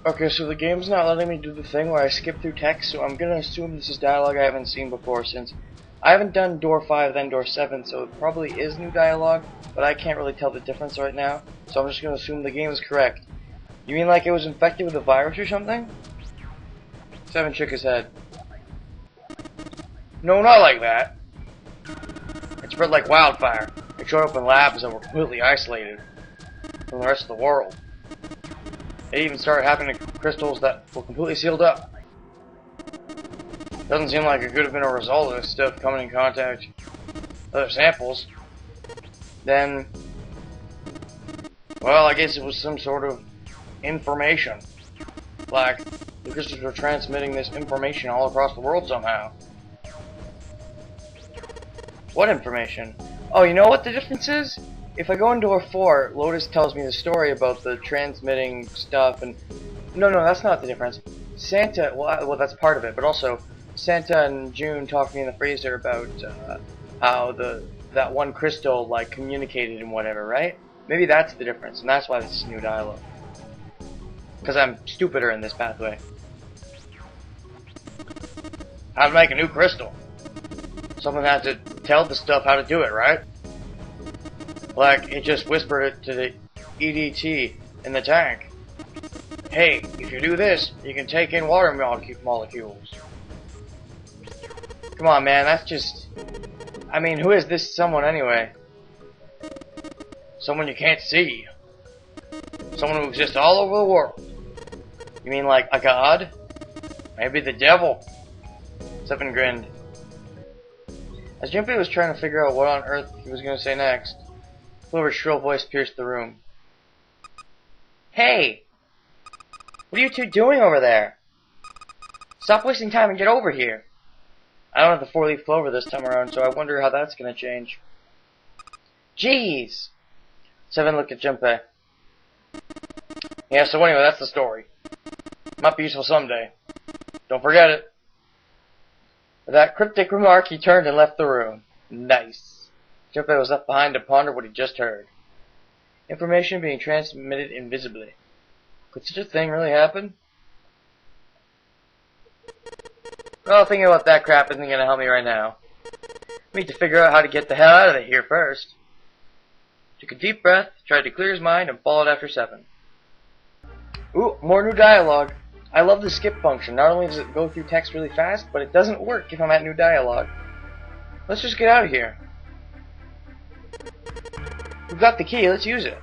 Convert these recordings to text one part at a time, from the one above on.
Okay, so the game's not letting me do the thing where I skip through text, so I'm gonna assume this is dialogue I haven't seen before, since I haven't done door 5 then door 7, so it probably is new dialogue, but I can't really tell the difference right now, so I'm just gonna assume the game is correct. You mean like it was infected with a virus or something? 7 shook his head. No, not like that. It spread like wildfire. It showed up in labs that were completely isolated from the rest of the world. It even started happening to crystals that were completely sealed up. Doesn't seem like it could have been a result of this stuff coming in contact with other samples. Then, well, I guess it was some sort of information. Like, the crystals were transmitting this information all across the world somehow. What information? Oh, you know what the difference is? If I go in door 4, Lotus tells me the story about the transmitting stuff, and no, that's not the difference. Santa, well, that's part of it, but also Santa and June talk to me in the freezer about how that one crystal like communicated and whatever, right? Maybe that's the difference, and that's why this is new dialogue. Because I'm stupider in this pathway. How to make a new crystal? Someone had to tell the stuff how to do it, right? Like, it just whispered it to the EDT in the tank. Hey, if you do this, you can take in water molecules. Come on, man, that's just... I mean, who is this someone anyway? Someone you can't see. Someone who exists all over the world. You mean like a god? Maybe the devil? Seven grinned. As Junpei was trying to figure out what on earth he was going to say next, Clover's shrill voice pierced the room. Hey! What are you two doing over there? Stop wasting time and get over here! I don't have the 4-leaf clover this time around, so I wonder how that's going to change. Jeez! Seven looked at Junpei. Yeah, so anyway, that's the story. Might be useful someday. Don't forget it. With that cryptic remark, he turned and left the room. Nice. Junpei was left behind to ponder what he just heard. Information being transmitted invisibly. Could such a thing really happen? Well, thinking about that crap isn't going to help me right now. I need to figure out how to get the hell out of here first. Took a deep breath, tried to clear his mind, and followed after Seven. Ooh, more new dialogue. I love the skip function. Not only does it go through text really fast, but it doesn't work if I'm at new dialogue. Let's just get out of here. We've got the key, let's use it.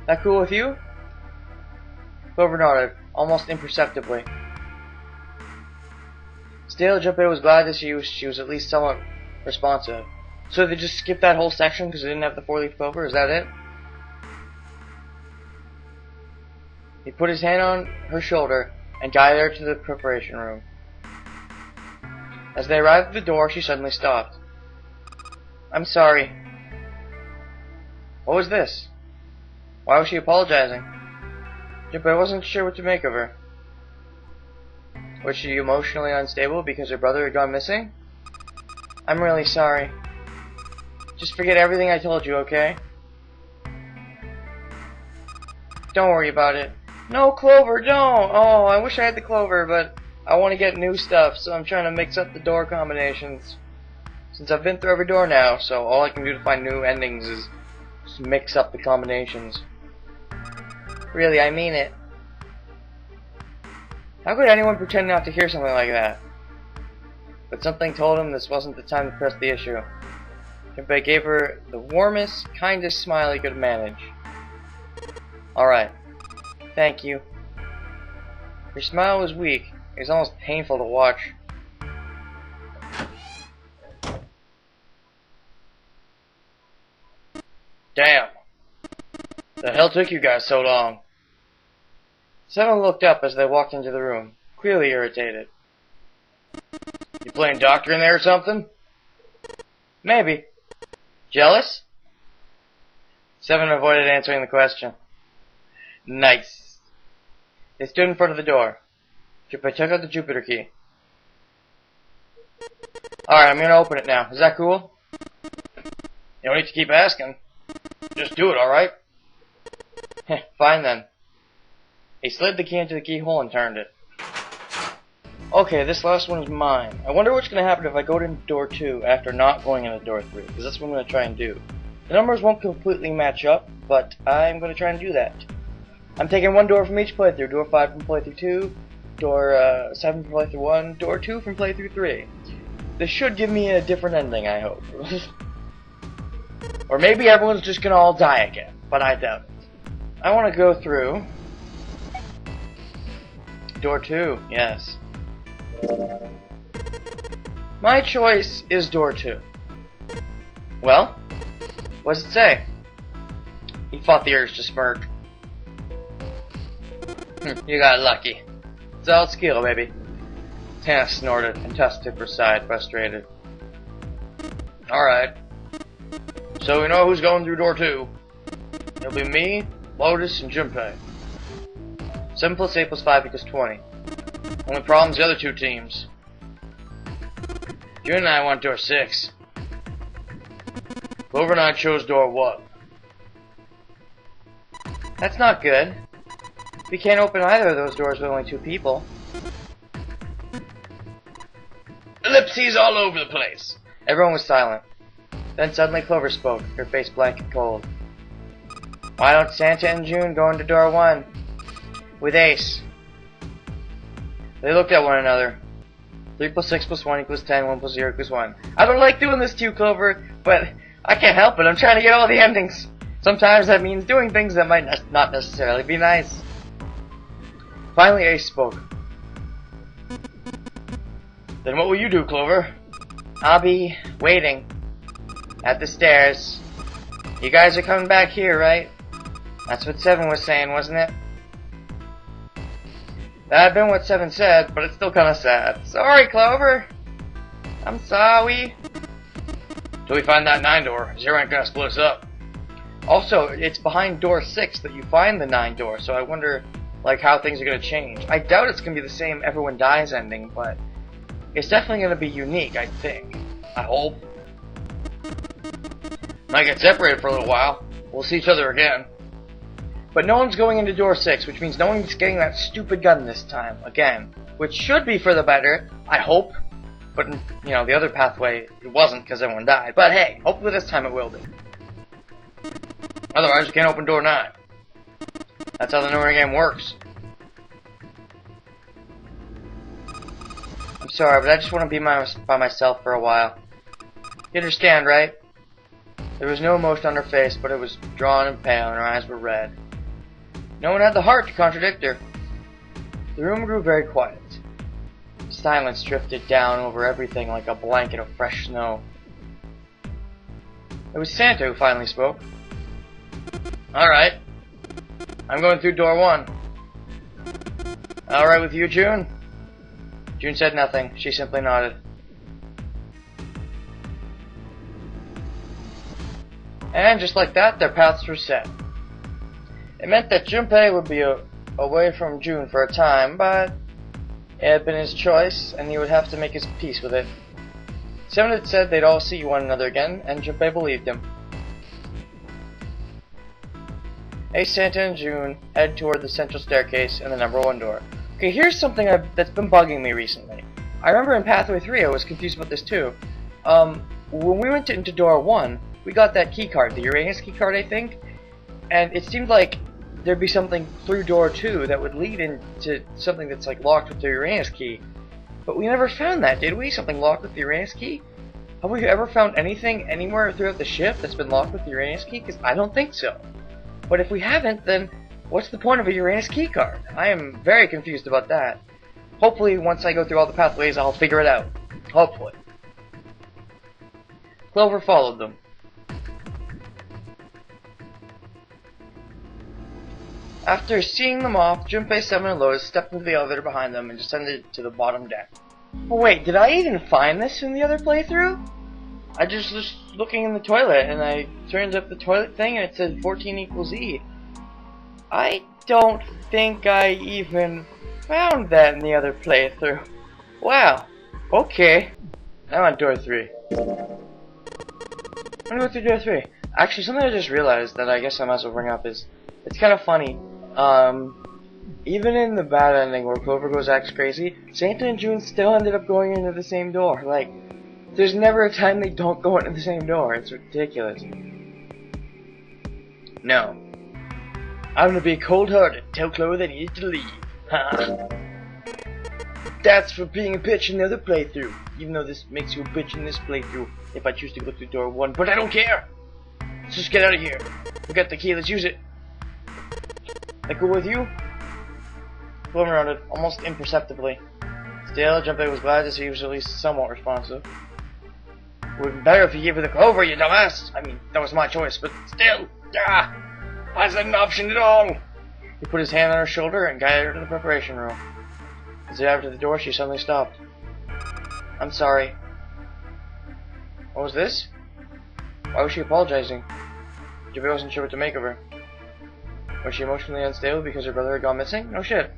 That cool with you? Clover nodded, almost imperceptibly. Still, Junpei was glad that she was at least somewhat responsive. So they just skipped that whole section because they didn't have the 4-leaf clover? Is that it? He put his hand on her shoulder and guided her to the preparation room. As they arrived at the door, she suddenly stopped. I'm sorry. What was this? Why was she apologizing? Junpei wasn't sure what to make of her. Was she emotionally unstable because her brother had gone missing? I'm really sorry. Just forget everything I told you, okay? Don't worry about it. No, Clover, don't! Oh, I wish I had the clover, but I want to get new stuff, so I'm trying to mix up the door combinations. Since I've been through every door now, so all I can do to find new endings is just mix up the combinations. Really, I mean it. How could anyone pretend not to hear something like that? But something told him this wasn't the time to press the issue. Junpei gave her the warmest, kindest smile he could manage. Alright. Thank you. Her smile was weak. It was almost painful to watch. Damn. The hell took you guys so long? Seven looked up as they walked into the room, clearly irritated. You playing doctor in there or something? Maybe. Jealous? Seven avoided answering the question. Nice. They stood in front of the door. Junpei took out the Jupiter key. Alright, I'm gonna open it now. Is that cool? You don't need to keep asking. Just do it, alright? Fine then. He slid the key into the keyhole and turned it. Okay, this last one is mine. I wonder what's going to happen if I go to door 2 after not going into door 3, because that's what I'm going to try and do. The numbers won't completely match up, but I'm going to try and do that. I'm taking one door from each playthrough. Door 5 from playthrough 2, door 7 from playthrough 1, door 2 from playthrough 3. This should give me a different ending, I hope. Or maybe everyone's just going to all die again, but I doubt it. I want to go through door 2, yes. My choice is door 2. Well, what does it say? He fought the urge to smirk. You got lucky. It's all skill, baby. Tana snorted and Tusk tipped her side, frustrated. Alright. So we know who's going through door 2. It'll be me, Lotus, and Junpei. 7 plus 8 plus 5 equals 20. Only problem's the other 2 teams. June and I want door 6. Clover and I chose door 1. That's not good. We can't open either of those doors with only 2 people. Ellipses all over the place. Everyone was silent. Then suddenly Clover spoke, her face blank and cold. Why don't Santa and June go into door 1? With Ace. They looked at one another. 3 plus 6 plus 1 equals 10, 1 plus 0 equals 1. I don't like doing this to you, Clover, but I can't help it. I'm trying to get all the endings. Sometimes that means doing things that might not necessarily be nice. Finally, Ace spoke. Then what will you do, Clover? I'll be waiting at the stairs. You guys are coming back here, right? That's what 7 was saying, wasn't it? That had been what 7 said, but it's still kinda sad. Sorry, Clover! I'm sorry. Till we find that 9 door, 0 ain't gonna split us up. Also, it's behind door 6 that you find the 9 door, so I wonder, like, how things are gonna change. I doubt it's gonna be the same everyone dies ending, but it's definitely gonna be unique, I think. I hope. Might get separated for a little while. We'll see each other again. But no one's going into door 6, which means no one's getting that stupid gun this time, again. Which should be for the better, I hope. But, you know, the other pathway, it wasn't because everyone died. But hey, hopefully this time it will be. Otherwise, you can't open door 9. That's how the new game works. I'm sorry, but I just want to be by myself for a while. You understand, right? There was no emotion on her face, but it was drawn and pale, and her eyes were red. No one had the heart to contradict her. The room grew very quiet. Silence drifted down over everything like a blanket of fresh snow. It was Santa who finally spoke. Alright. I'm going through door 1. Alright with you, June? June said nothing. She simply nodded. And just like that, their paths were set. It meant that Junpei would be away from June for a time, but it had been his choice, and he would have to make his peace with it. 7 had said they'd all see one another again, and Junpei believed him. Ace, Santa, and June head toward the central staircase and the number 1 door. Okay, here's something that's been bugging me recently. I remember in Pathway 3 I was confused about this too. When we went into door 1, we got that key card, the Uranus key card, I think, and it seemed like there'd be something through door 2 that would lead into something that's like locked with the Uranus key. But we never found that, did we? Something locked with the Uranus key? Have we ever found anything anywhere throughout the ship that's been locked with the Uranus key? Because I don't think so. But if we haven't, then what's the point of a Uranus key card? I am very confused about that. Hopefully, once I go through all the pathways, I'll figure it out. Hopefully. Clover followed them. After seeing them off, Junpei, 7, and Lotus stepped into the elevator behind them and descended to the bottom deck. Oh wait, did I even find this in the other playthrough? I just was looking in the toilet and I turned up the toilet thing and it said 14 equals E. I don't think I even found that in the other playthrough. Wow. Okay. I'm on door 3. I'm gonna go through door 3. Actually, something I just realized that I guess I might as well bring up is, it's kind of funny. even in the bad ending where Clover goes acts crazy, Santa and June still ended up going into the same door. Like, there's never a time they don't go into the same door. It's ridiculous. No. I'm gonna be cold-hearted. Tell Clover they need to leave. Ha. That's for being a bitch in the other playthrough. Even though this makes you a bitch in this playthrough. If I choose to go through door 1, but I don't care. Let's just get out of here. We got the key. Let's use it. Like go with you? Blown around it, almost imperceptibly. Still, Junpei was glad to see he was at least somewhat responsive. It would have been better if you gave her the Clover, you dumbass! I mean, that was my choice, but still! Ah! Why is that an option at all? He put his hand on her shoulder and guided her to the preparation room. As he arrived at the door, she suddenly stopped. I'm sorry. What was this? Why was she apologizing? Junpei wasn't sure what to make of her. Was she emotionally unstable because her brother had gone missing? No shit.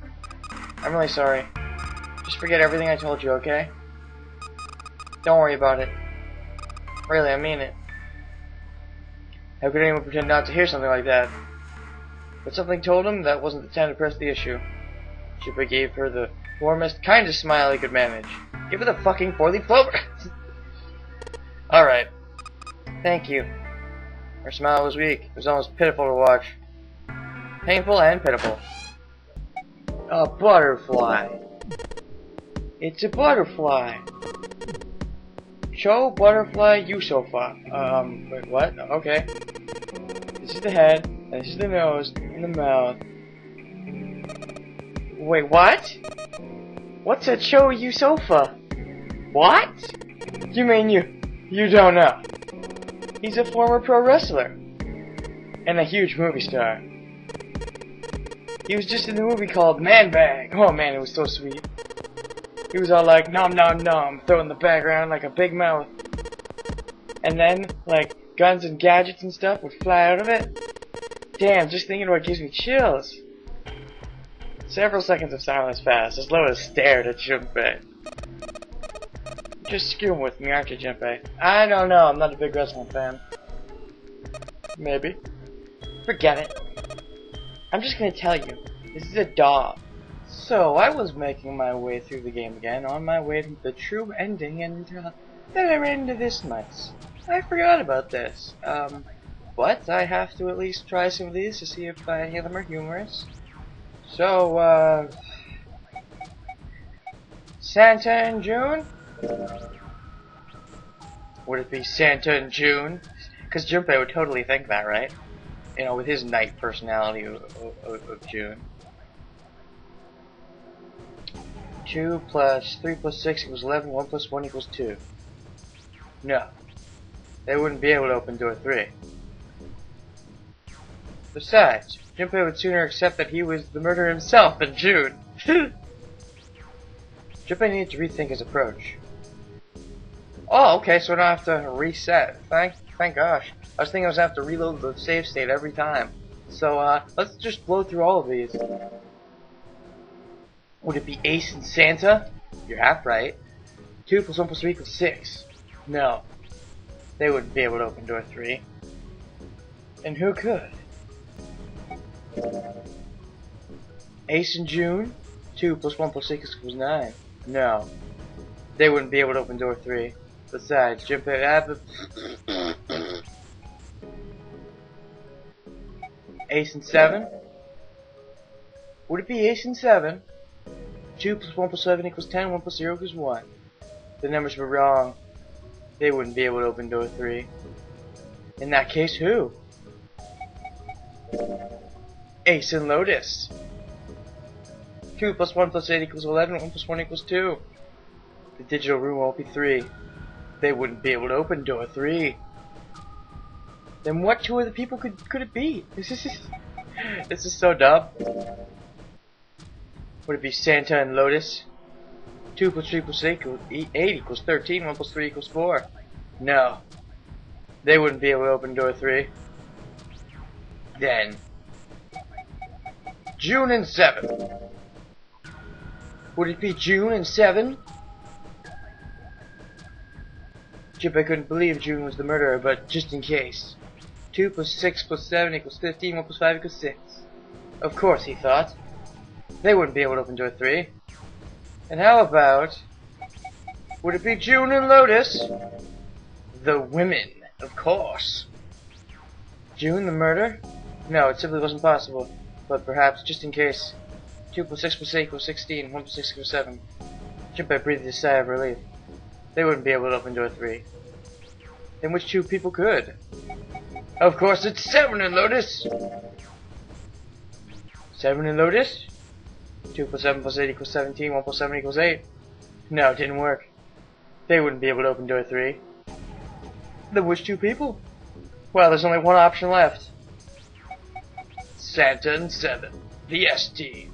I'm really sorry. Just forget everything I told you, okay? Don't worry about it. Really, I mean it. How could anyone pretend not to hear something like that? But something told him that wasn't the time to press the issue. Junpei gave her the warmest, kindest smile he could manage. Give her the fucking 4-leaf clover! Alright. Thank you. Her smile was weak. It was almost pitiful to watch. Painful and pitiful. A butterfly. It's a butterfly. Cho butterfly Yusofa. Wait, what? Okay. This is the head, this is the nose, and the mouth. Wait, what? What's a Cho Yusofa? What? You mean you don't know? He's a former pro wrestler. And a huge movie star. He was just in the movie called Man Bag. Oh man, it was so sweet. He was all like, nom nom nom, throwing the bag around like a big mouth. And then, like, guns and gadgets and stuff would fly out of it. Damn, just thinking about it gives me chills. Several seconds of silence passed as Lois stared at Junpei. Just screwing with me, aren't you, Junpei? I don't know, I'm not a big wrestling fan. Maybe. Forget it. I'm just gonna tell you, this is a dog. So, I was making my way through the game again, on my way to the true ending, and then I ran into this mess. I forgot about this. But I have to at least try some of these to see if any of them are humorous. So, Santa and June? Would it be Santa and June? Because Junpei would totally think that, right? You know, with his knight personality of June. 2 plus 3 plus 6 equals 11, 1 plus 1 equals 2. No. They wouldn't be able to open door 3. Besides, Junpei would sooner accept that he was the murderer himself than June. Junpei needed to rethink his approach. Oh, okay, so I don't have to reset. Thank gosh. I was thinking I was going to have to reload the save state every time. So, let's just blow through all of these. Would it be Ace and Santa? You're half right. 2 plus 1 plus 3 equals 6. No. They wouldn't be able to open door 3. And who could? Ace and June? 2 plus 1 plus 6 equals 9. No. They wouldn't be able to open door 3. Besides, Junpei... Ace and 7? Would it be Ace and 7? 2 plus 1 plus 7 equals 10, 1 plus 0 equals 1. The numbers were wrong. They wouldn't be able to open door 3. In that case, who? Ace and Lotus. 2 plus 1 plus 8 equals 11, 1 plus 1 equals 2. The digital room won't be 3. They wouldn't be able to open door 3. Then what two other people could it be? This is so dumb. Would it be Santa and Lotus? 2 plus 3 plus 8 equals 13, 1 plus 3 equals 4. No. They wouldn't be able to open door 3. Then June and 7. Would it be June and 7? Junpei couldn't believe June was the murderer, but just in case. 2 plus 6 plus 7 equals 15, 1 plus 5 equals 6. Of course, he thought. They wouldn't be able to open door 3. And how about... would it be June and Lotus? The women, of course. June, the murder? No, it simply wasn't possible. But perhaps, just in case, 2 plus 6 plus 8 equals 16, 1 plus 6 equals 7. Junpei breathed a sigh of relief. They wouldn't be able to open door 3. Then which 2 people could? Of course, it's 7 and Lotus! 7 and Lotus? 2 plus 7 plus 8 equals 17, 1 plus 7 equals 8. No, it didn't work. They wouldn't be able to open door 3. Then which 2 people? Well, there's only one option left. Santa and 7, the S team.